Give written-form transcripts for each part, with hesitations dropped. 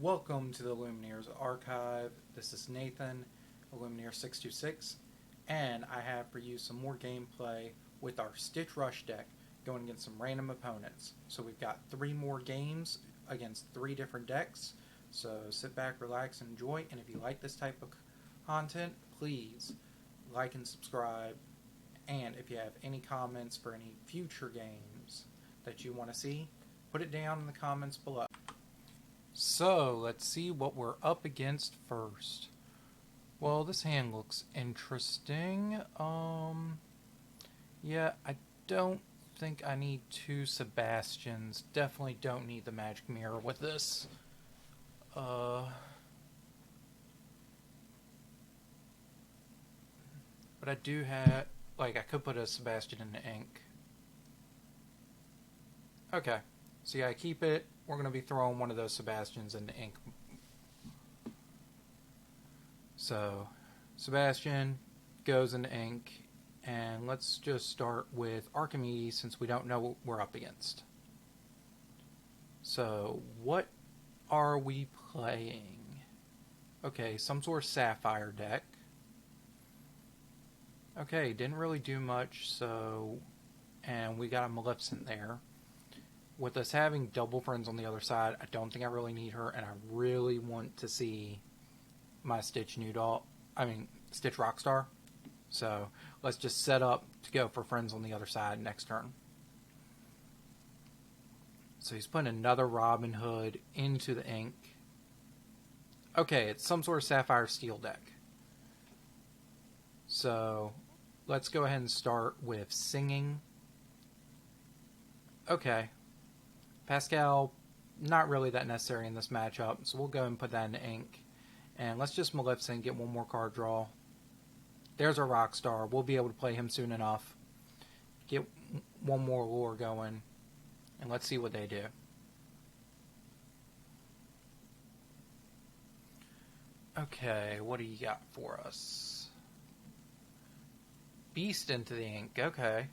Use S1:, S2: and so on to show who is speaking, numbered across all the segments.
S1: Welcome to the Lumineers Archive. This is Nathan, Lumineer626, and I have for you some more gameplay with our Stitch Rush deck going against some random opponents. So we've got 3 more games against 3 different decks, so sit back, relax, and enjoy. And if you like this type of content, please like and subscribe. And if you have any comments for any future games that you want to see, put it down in the comments below. So, let's see what we're up against first. Well, this hand looks interesting. Yeah, I don't think I need 2 Sebastians. Definitely don't need the Magic Mirror with this. But I do have, I could put a Sebastian in the ink. Okay, so yeah, I keep it. We're going to be throwing one of those Sebastians in the ink. So, Sebastian goes in the ink, and let's just start with Archimedes since we don't know what we're up against. So, what are we playing? Okay, some sort of Sapphire deck. Okay, didn't really do much, so... And we got a Maleficent there. With us having double friends on the other side, I don't think I really need her, and I really want to see my Stitch Stitch Rockstar. So, let's just set up to go for friends on the other side next turn. So he's putting another Robin Hood into the ink. Okay, it's some sort of Sapphire Steel deck. So, let's go ahead and start with Singing. Okay. Pascal, not really that necessary in this matchup, so we'll go ahead and put that in the ink. And let's just Maleficent, get one more card draw. There's our Rockstar. We'll be able to play him soon enough. Get one more lure going, and let's see what they do. Okay, what do you got for us? Beast into the ink, okay.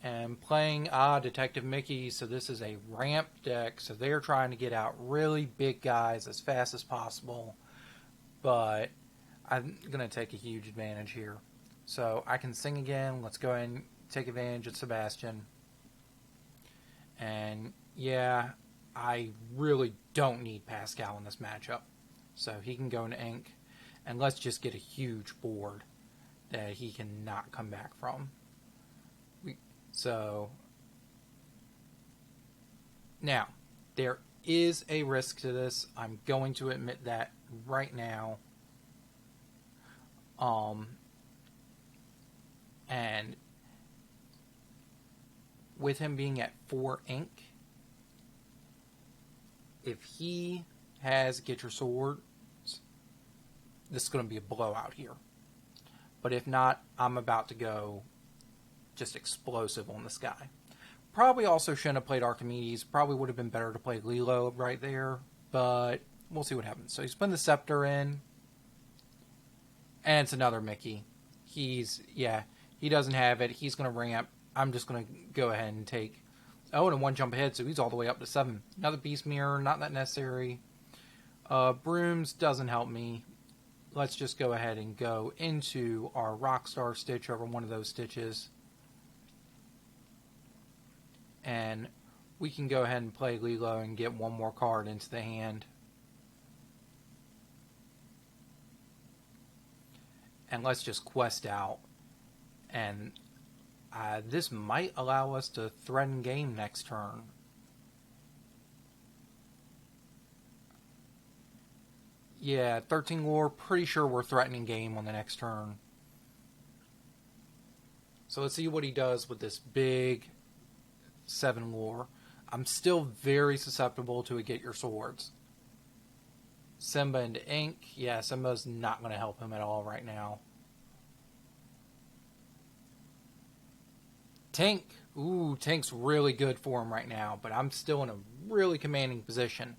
S1: And playing Detective Mickey, so this is a ramp deck, so they're trying to get out really big guys as fast as possible, but I'm going to take a huge advantage here. So I can sing again. Let's go ahead and take advantage of Sebastian. And yeah, I really don't need Pascal in this matchup, so he can go into ink, and let's just get a huge board that he cannot come back from. So, now, there is a risk to this. I'm going to admit that right now. And with him being at 4 ink, if he has Get Your Swords, this is going to be a blowout here. But if not, I'm about to go just explosive on this guy. Probably also shouldn't have played Archimedes. Probably would have been better to play Lilo right there. But we'll see what happens. So he's putting the Scepter in. And it's another Mickey. He doesn't have it. He's going to ramp. I'm just going to go ahead and take... Oh, and 1 jump ahead, so he's all the way up to 7. Another Beast Mirror, not that necessary. Brooms doesn't help me. Let's just go ahead and go into our Rockstar Stitch over one of those Stitches. And we can go ahead and play Lilo and get one more card into the hand. And let's just quest out. And this might allow us to threaten game next turn. Yeah, 13 lore, pretty sure we're threatening game on the next turn. So let's see what he does with this big 7 lore. I'm still very susceptible to a Get Your Swords. Simba into ink. Yeah, Simba's not going to help him at all right now. Tink. Ooh, Tink's really good for him right now, but I'm still in a really commanding position.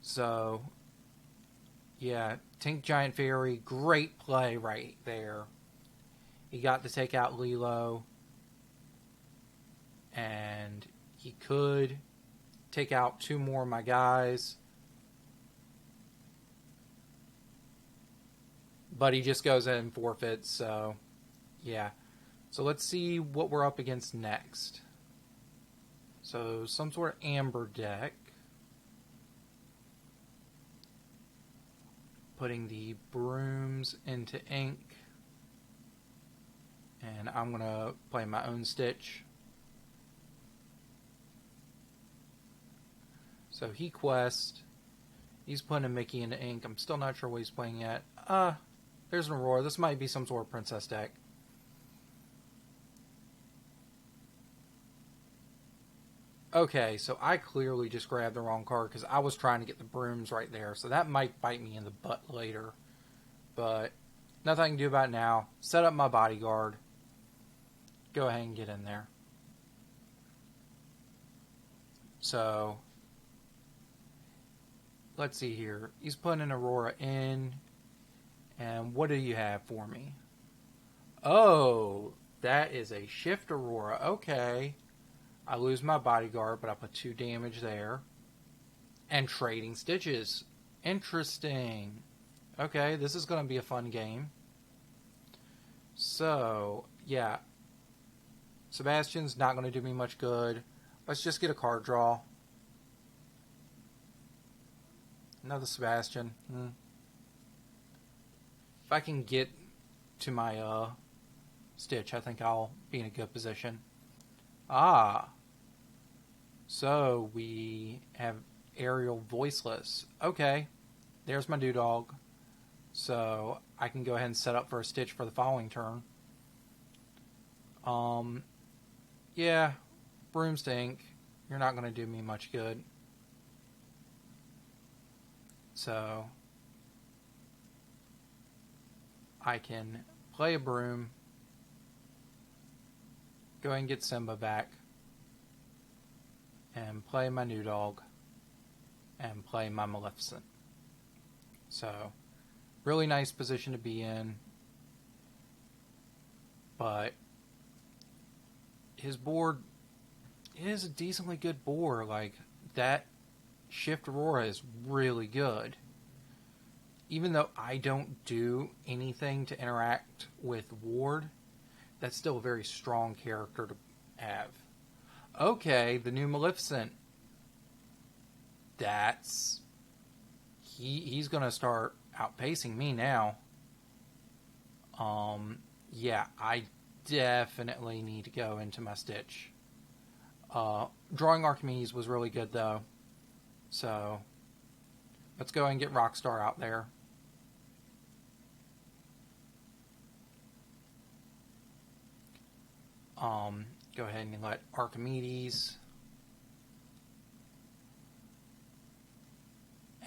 S1: So, yeah, Tink Giant Fairy, great play right there. He got to take out Lilo. And he could take out 2 more of my guys. But he just goes ahead and forfeits, so yeah. So let's see what we're up against next. So some sort of amber deck. Putting the brooms into ink. And I'm going to play my own Stitch. So he quests. He's putting a Mickey into ink. I'm still not sure what he's playing yet. There's an Aurora. This might be some sort of princess deck. Okay, so I clearly just grabbed the wrong card because I was trying to get the brooms right there. So that might bite me in the butt later. But nothing I can do about it now. Set up my bodyguard. Go ahead and get in there. So let's see here. He's putting an Aurora in. And what do you have for me? Oh, that is a shift Aurora. Okay. I lose my bodyguard, but I put 2 damage there. And trading stitches. Interesting. Okay, this is going to be a fun game. So, yeah. Sebastian's not going to do me much good. Let's just get a card draw. Another Sebastian. If I can get to my Stitch, I think I'll be in a good position. So we have Ariel Voiceless. Okay, there's my Dewdog. So I can go ahead and set up for a Stitch for the following turn. Yeah, Broomstink, you're not going to do me much good. So I can play a Broom, go ahead and get Simba back, and play my new dog, and play my Maleficent. So, really nice position to be in, but his board is a decently good board. Like, that Shift Aurora is really good. Even though I don't do anything to interact with Ward, that's still a very strong character to have. Okay, the new Maleficent. That's... He's going to start outpacing me now. Yeah, I definitely need to go into my Stitch. Drawing Archimedes was really good, though. So, let's go and get Rockstar out there. Go ahead and let Archimedes.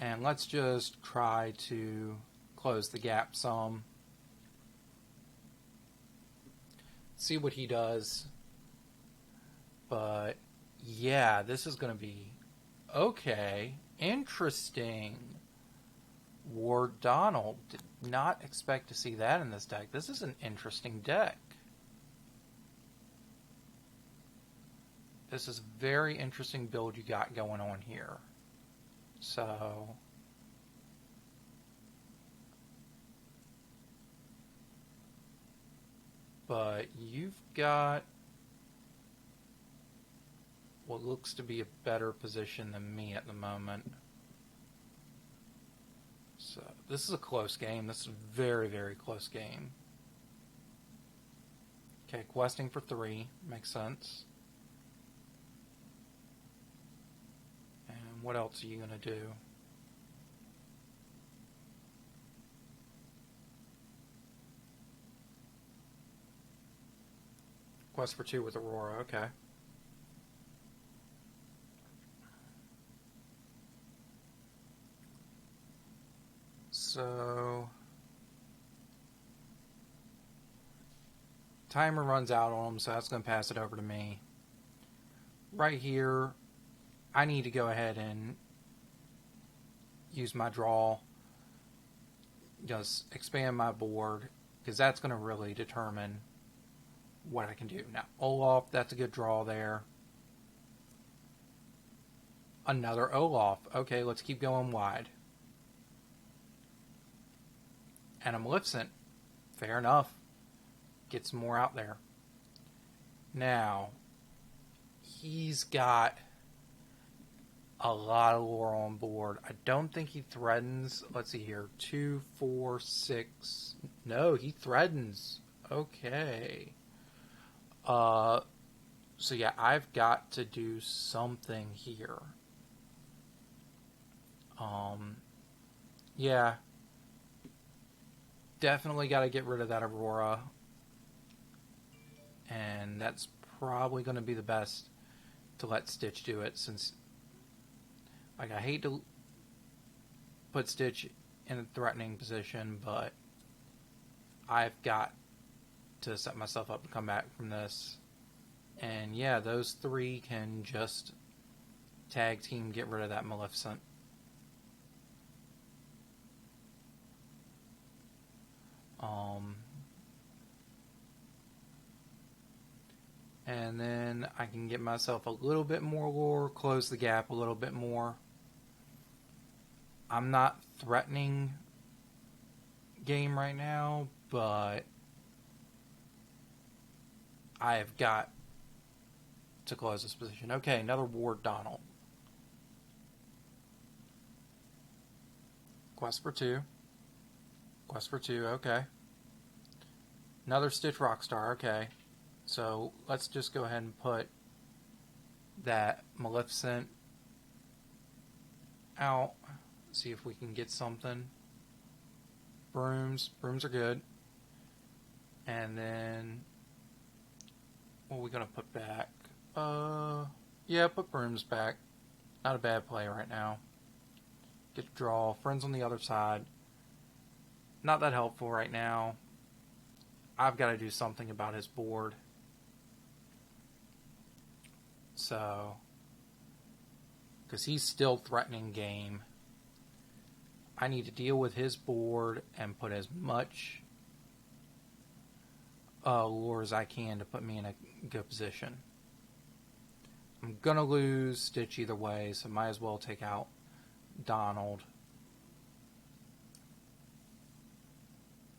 S1: And let's just try to close the gap some. See what he does. But, yeah, this is going to be... Okay, interesting. Ward Donald. Did not expect to see that in this deck. This is an interesting deck. This is a very interesting build you got going on here. So... But you've got what looks to be a better position than me at the moment. So this is a close game. This is a very, very close game. Okay, questing for 3. Makes sense. And what else are you going to do? Quest for 2 with Aurora, okay. So... Timer runs out on him, so that's going to pass it over to me. Right here, I need to go ahead and use my draw. Just expand my board, because that's going to really determine what I can do. Now, Olaf, that's a good draw there. Another Olaf. Okay, let's keep going wide. And a Maleficent. Fair enough. Gets more out there. Now, he's got a lot of lore on board. I don't think he threatens. Let's see here. 2, 4, 6. No, he threatens. Okay. So yeah, I've got to do something here. Yeah. Definitely got to get rid of that Aurora. And that's probably going to be the best to let Stitch do it, since I hate to put Stitch in a threatening position, but I've got to set myself up to come back from this. And yeah, those three can just tag team get rid of that Maleficent. And then I can get myself a little bit more lore, close the gap a little bit more. I'm not threatening game right now, but I have got to close this position. Okay, another Ward Donald. Quest for 2. Quest for 2, okay. Another Stitch Rockstar, okay. So let's just go ahead and put that Maleficent out. See if we can get something. Brooms. Brooms are good. And then what are we going to put back? Yeah, put Brooms back. Not a bad play right now. Get to draw. Friends on the other side. Not that helpful right now. I've got to do something about his board. So, because he's still threatening game, I need to deal with his board and put as much lure as I can to put me in a good position. I'm going to lose Stitch either way, so might as well take out Donald.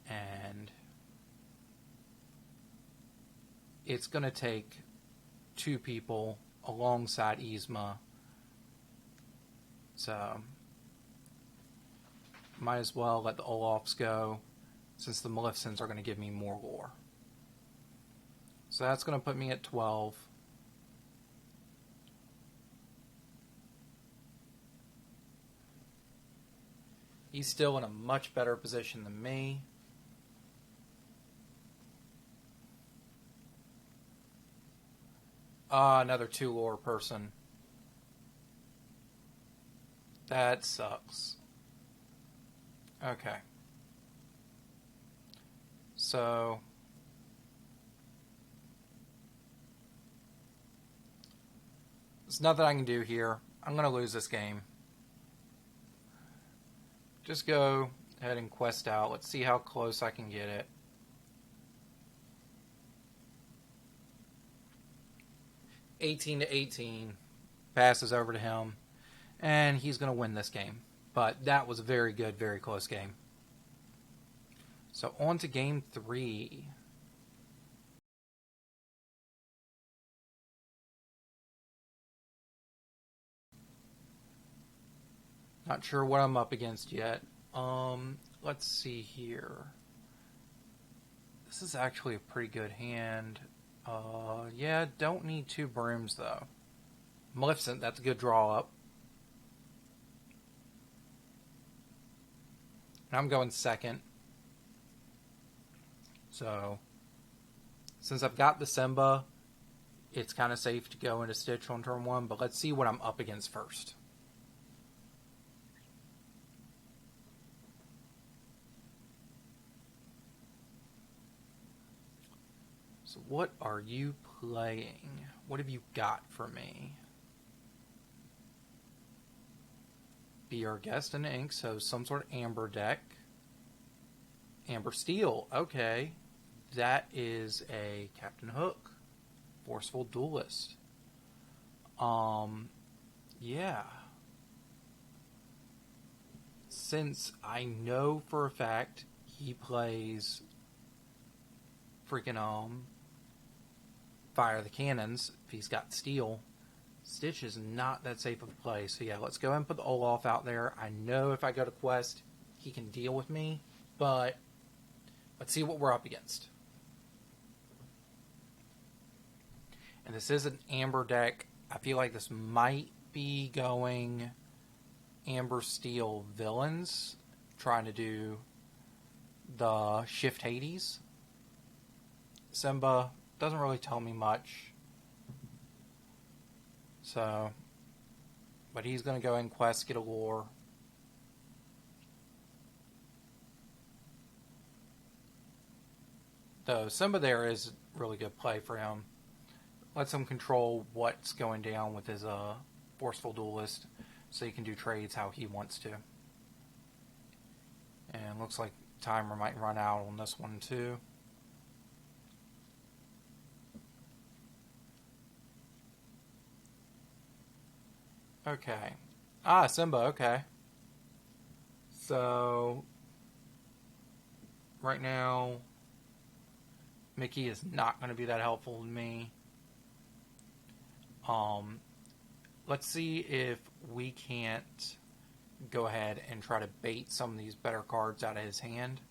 S1: And it's going to take 2 people alongside Yzma. So might as well let the Olafs go, since the Maleficents are going to give me more lore. So that's going to put me at 12. He's still in a much better position than me. Another 2 lore person. That sucks. Okay. So there's nothing I can do here. I'm going to lose this game. Just go ahead and quest out. Let's see how close I can get it. (18-18) passes over to him, and he's going to win this game. But that was a very good, very close game. So on to game 3. Not sure what I'm up against yet. Let's see here. This is actually a pretty good hand. Yeah, don't need 2 brooms though. Maleficent, that's a good draw up. And I'm going second. So, since I've got the Simba, it's kind of safe to go into Stitch on turn 1, but let's see what I'm up against first. So what are you playing? What have you got for me? Be Our Guest and Ink, so some sort of Amber deck. Amber Steel, okay. That is a Captain Hook. Forceful Duelist. Yeah. Since I know for a fact he plays freaking Fire the Cannons, if he's got steel, Stitch is not that safe of a play. So yeah, let's go ahead and put the Olaf out there. I know if I go to Quest, he can deal with me, but let's see what we're up against. And this is an Amber deck. I feel like this might be going Amber Steel Villains, trying to do the Shift Hades. Simba doesn't really tell me much. So, but he's going to go in Quest, get a lore. Though Simba there is a really good play for him. Lets him control what's going down with his Forceful Duelist, so he can do trades how he wants to. And looks like timer might run out on this one too. Okay. Simba, okay. So, right now, Mickey is not going to be that helpful to me. Let's see if we can't go ahead and try to bait some of these better cards out of his hand.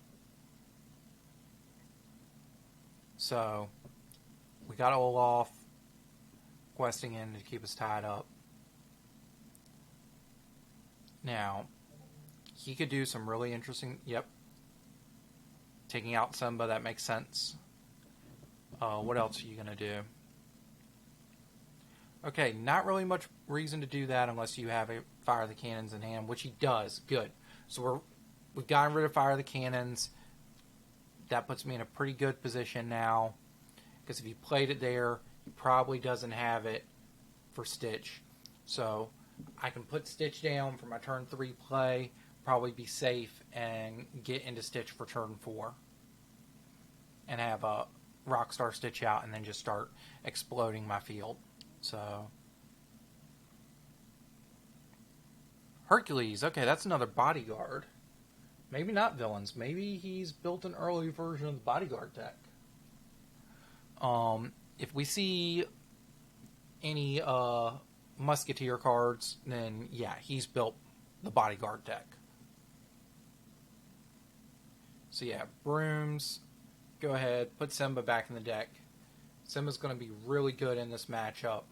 S1: So, we got Olaf questing in to keep us tied up. Now, he could do some really interesting... Yep. Taking out Simba, that makes sense. What else are you going to do? Okay, not really much reason to do that unless you have a Fire the Cannons in hand, which he does. Good. So we've gotten rid of Fire the Cannons. That puts me in a pretty good position now. Because if he played it there, he probably doesn't have it for Stitch. So I can put Stitch down for my turn 3 play, probably be safe, and get into Stitch for turn 4. And have a Rockstar Stitch out and then just start exploding my field. So, Hercules. Okay, that's another bodyguard. Maybe not villains. Maybe he's built an early version of the bodyguard deck. If we see any Musketeer cards, then yeah, he's built the bodyguard deck. So yeah, Brooms. Go ahead, put Simba back in the deck. Simba's going to be really good in this matchup.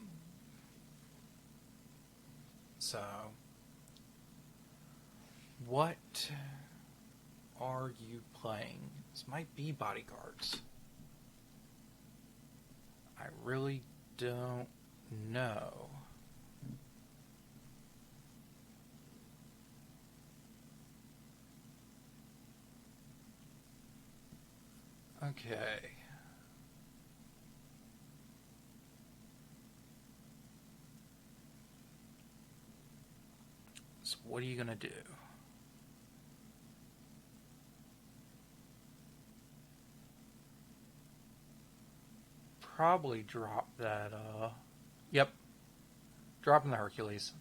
S1: So, what are you playing? This might be bodyguards. I really don't know. Okay. So what are you going to do? Probably drop that, Yep. Dropping the Hercules.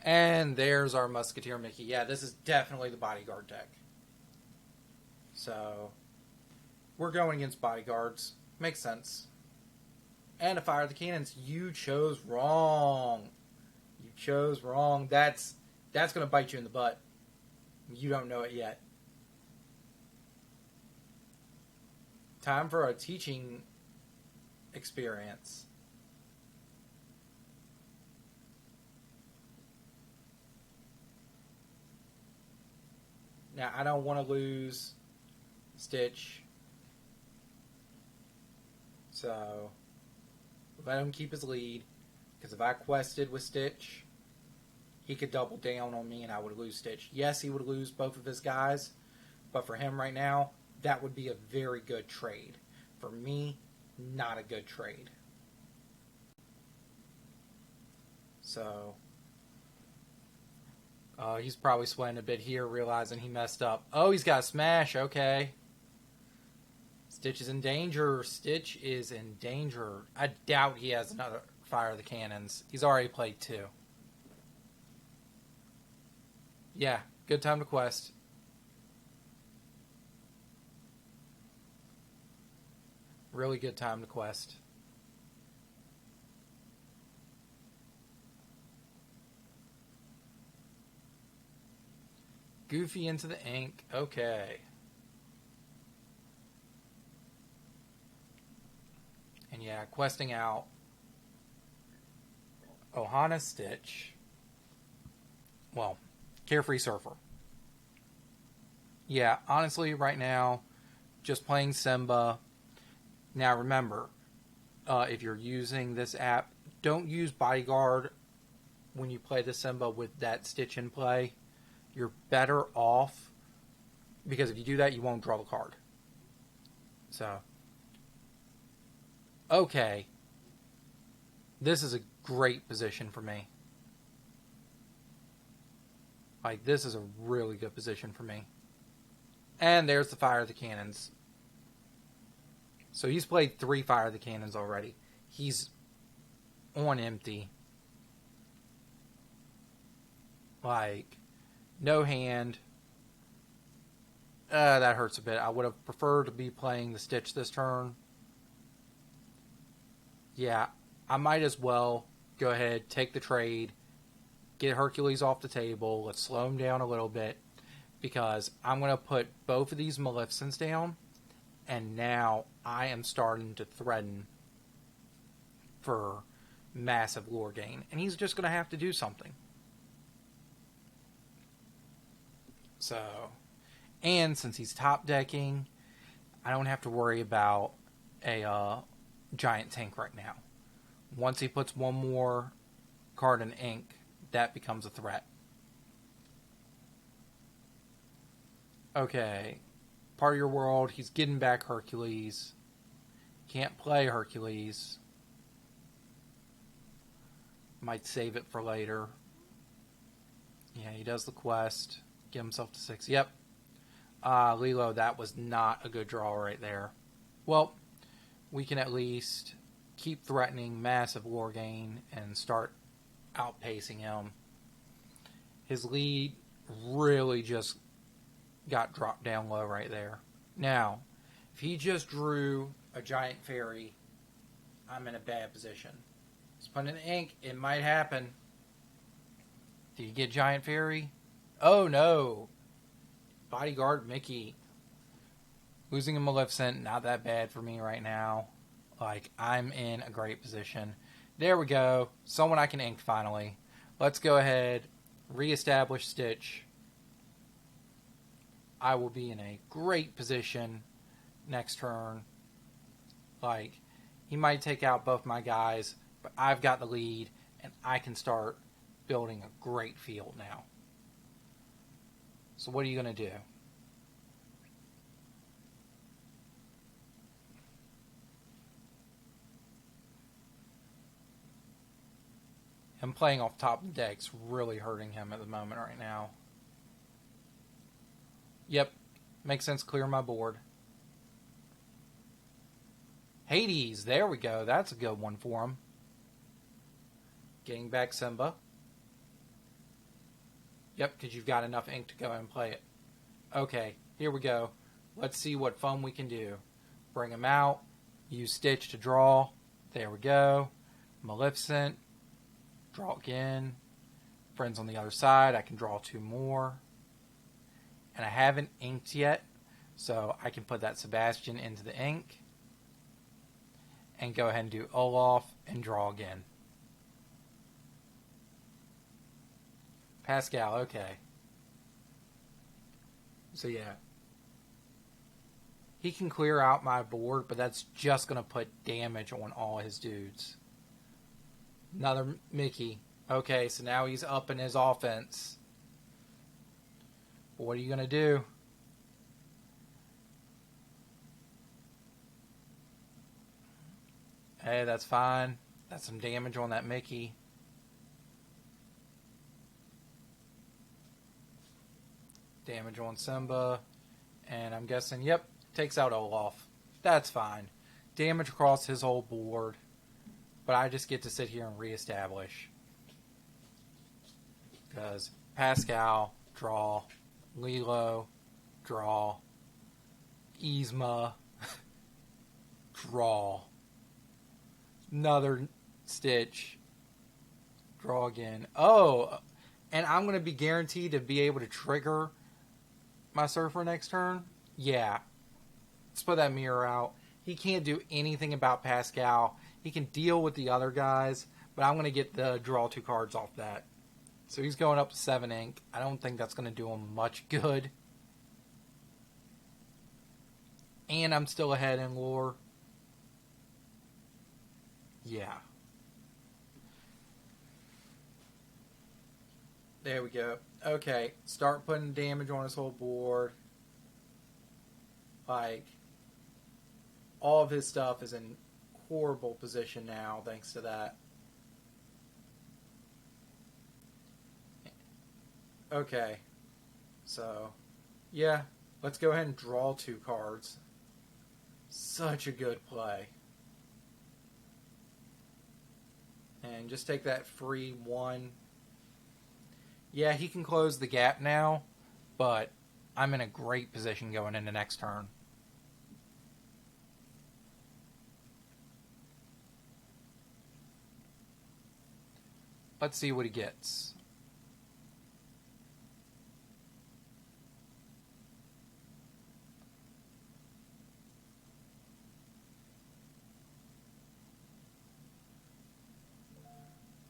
S1: And there's our Musketeer Mickey. Yeah, this is definitely the bodyguard deck. So, we're going against bodyguards. Makes sense. And to Fire the Cannons, you chose wrong. You chose wrong. That's going to bite you in the butt. You don't know it yet. Time for a teaching experience. Now, I don't want to lose Stitch. So, let him keep his lead. Because if I quested with Stitch, he could double down on me and I would lose Stitch. Yes, he would lose both of his guys. But for him right now, that would be a very good trade. For me, not a good trade. So, he's probably sweating a bit here, realizing he messed up. Oh, he's got a smash. Okay. Stitch is in danger. Stitch is in danger. I doubt he has another Fire the Cannons. He's already played 2. Yeah, good time to quest. Really good time to quest. Goofy into the ink. Okay. And yeah, questing out Ohana Stitch. Well, Carefree Surfer. Yeah, honestly, right now, just playing Simba. Now remember, if you're using this app, don't use Bodyguard when you play the Simba with that Stitch in play. You're better off, because if you do that, you won't draw the card. So, okay. This is a great position for me. Like, this is a really good position for me. And there's the Fire of the Cannons. So he's played 3 Fire of the Cannons already. He's on empty. Like, no hand. That hurts a bit. I would have preferred to be playing the Stitch this turn. Yeah, I might as well go ahead, take the trade, get Hercules off the table. Let's slow him down a little bit, because I'm going to put both of these Maleficents down, and now I am starting to threaten for massive lore gain, and he's just going to have to do something. So, and since he's top decking, I don't have to worry about a giant tank right now. Once he puts one more card in ink, that becomes a threat. Okay, part of your world, he's getting back Hercules. Can't play Hercules. Might save it for later. Yeah, he does the quest. Get himself to 6. Yep. Lilo, that was not a good draw right there. Well, we can at least keep threatening massive war gain and start outpacing him. His lead really just got dropped down low right there. Now, if he just drew a giant fairy, I'm in a bad position. He's putting in ink. It might happen. Did you get giant fairy? Oh no. Bodyguard Mickey. Losing a Maleficent, not that bad for me right now. Like, I'm in a great position. There we go. Someone I can ink finally. Let's go ahead, reestablish Stitch. I will be in a great position next turn. Like, he might take out both my guys, but I've got the lead, and I can start building a great field now. So what are you going to do? Him playing off top of the deck's really hurting him at the moment right now. Yep, makes sense. Clear my board. Hades, there we go. That's a good one for him. Getting back Simba. Yep, because you've got enough ink to go and play it. Okay, here we go. Let's see what fun we can do. Bring him out. Use Stitch to draw. There we go. Maleficent. Draw again. Friends on the other side. I can draw 2 more. And I haven't inked yet, so I can put that Sebastian into the ink. And go ahead and do Olaf and draw again. Pascal, okay. So yeah. He can clear out my board, but that's just going to put damage on all his dudes. Another Mickey. Okay, so now he's up in his offense. What are you going to do? Hey, that's fine. That's some damage on that Mickey. Damage on Simba. And I'm guessing, yep, takes out Olaf. That's fine. Damage across his whole board. But I just get to sit here and reestablish. Because Pascal draw, Lilo, draw, Yzma, draw, another Stitch, draw again. Oh, and I'm going to be guaranteed to be able to trigger my Surfer next turn? Yeah. Let's put that mirror out. He can't do anything about Pascal. He can deal with the other guys, but I'm going to get the draw 2 cards off that. So he's going up to 7 ink. I don't think that's going to do him much good. And I'm still ahead in lore. Yeah. There we go. Okay, start putting damage on his whole board. Like, all of his stuff is in horrible position now, thanks to that. Okay, so, yeah, let's go ahead and draw 2 cards. Such a good play. And just take that free 1. Yeah, he can close the gap now, but I'm in a great position going into next turn. Let's see what he gets.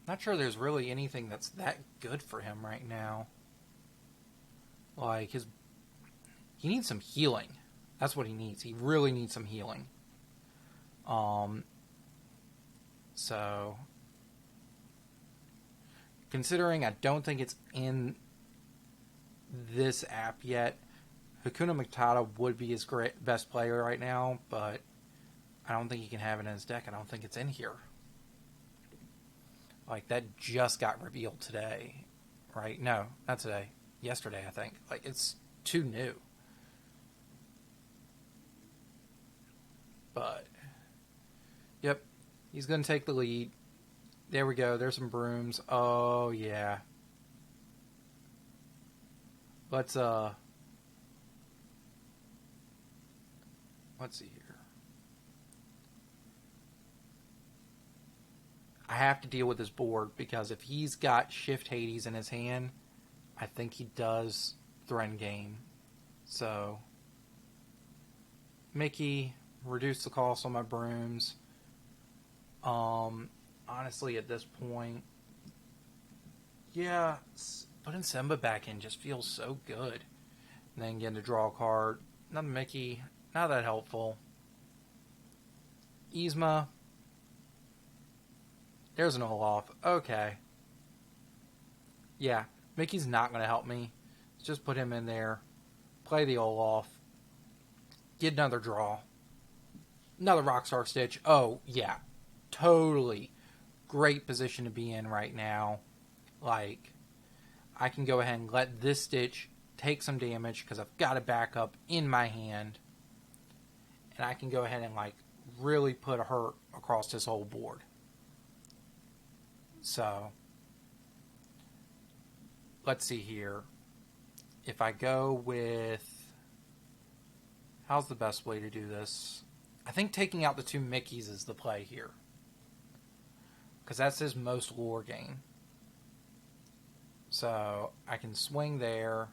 S1: Not sure there's really anything that's that good for him right now. Like, he needs some healing. That's what he needs. He really needs some healing. So, considering I don't think it's in this app yet, Hakuna Matata would be his best player right now, but I don't think he can have it in his deck. I don't think it's in here. Like, that just got revealed today, right? No, not today. Yesterday, I think. Like, it's too new. But, yep, he's going to take the lead. There we go. There's some brooms. Oh, yeah. Let's see here. I have to deal with this board because if he's got Shift Hades in his hand, I think he does threaten game. So, Mickey, reduce the cost on my brooms. Honestly, at this point, yeah, putting Simba back in just feels so good. And then getting to draw a card. Another Mickey, not that helpful. Yzma. There's an Olaf. Okay. Yeah, Mickey's not going to help me. Just put him in there. Play the Olaf. Get another draw. Another Rockstar Stitch. Oh, yeah. Totally. Great position to be in right now. Like, I can go ahead and let this Stitch take some damage because I've got a backup in my hand. And I can go ahead and, like, really put a hurt across this whole board. So, let's see here. If I go with... How's the best way to do this? I think taking out the 2 Mickeys is the play here. Because that's his most lore gain. So, I can swing there.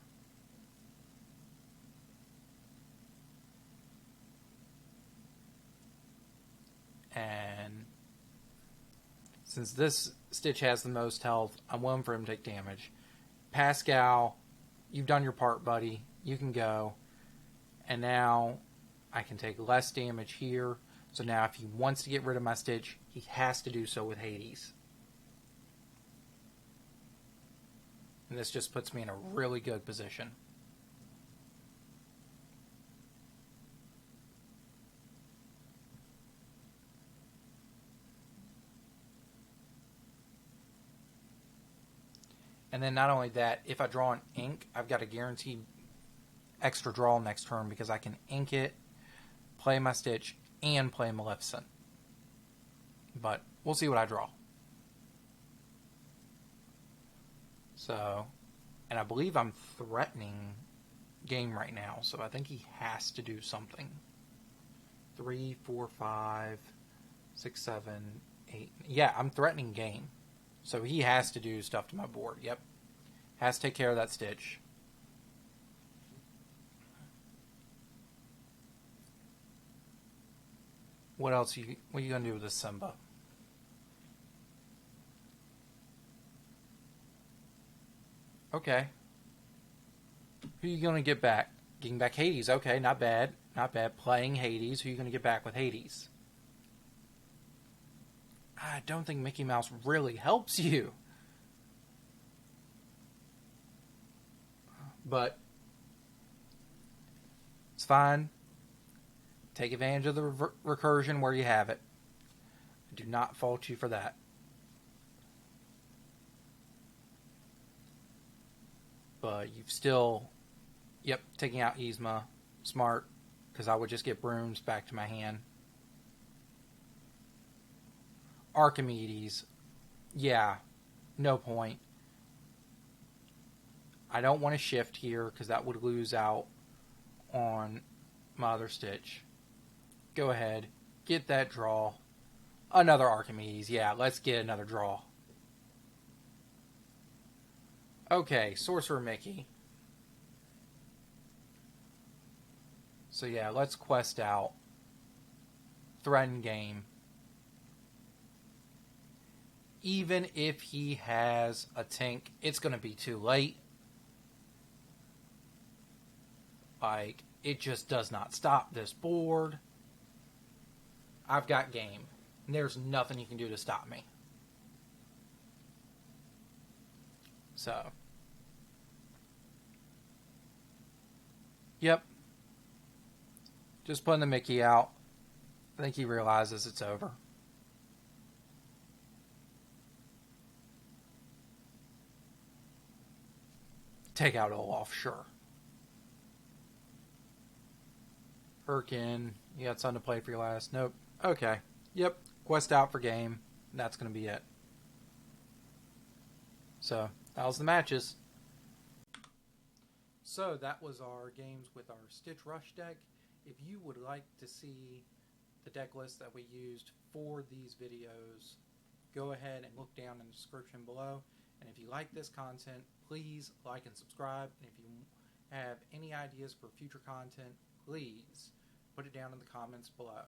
S1: And since this Stitch has the most health, I'm willing for him to take damage. Pascal, you've done your part, buddy. You can go. And now I can take less damage here. So now if he wants to get rid of my Stitch, he has to do so with Hades. And this just puts me in a really good position. And then not only that, if I draw an ink, I've got a guaranteed extra draw next turn because I can ink it, play my Stitch, and play Maleficent. But we'll see what I draw. So, And I believe I'm threatening game right now, so I think he has to do something. 3, 4, 5, 6, 7, 8. Yeah, I'm threatening game. So he has to do stuff to my board. Yep. Has to take care of that Stitch. What else? What are you going to do with this Simba? Okay. Who are you going to get back? Getting back Hades. Okay, not bad. Not bad. Playing Hades. Who are you going to get back with Hades? I don't think Mickey Mouse really helps you. But it's fine. Take advantage of the recursion where you have it. I do not fault you for that. But you've still... Yep, taking out Yzma. Smart. Because I would just get brooms back to my hand. Archimedes. Yeah. No point. I don't want to shift here because that would lose out on my other Stitch. Go ahead. Get that draw. Another Archimedes. Yeah, let's get another draw. Okay, Sorcerer Mickey. So yeah, let's quest out. Threaten game. Even if he has a Tink, it's going to be too late. Like, it just does not stop this board. I've got game. And there's nothing you can do to stop me. So. Yep. Just putting the Mickey out. I think he realizes it's over. Take out Olaf, sure. Hurricane, you got something to play for your last? Nope. Okay. Yep. Quest out for game. That's going to be it. So, that was the matches. So, that was our games with our Stitch Rush deck. If you would like to see the deck list that we used for these videos, go ahead and look down in the description below. And if you like this content, please like and subscribe. And if you have any ideas for future content, please put it down in the comments below.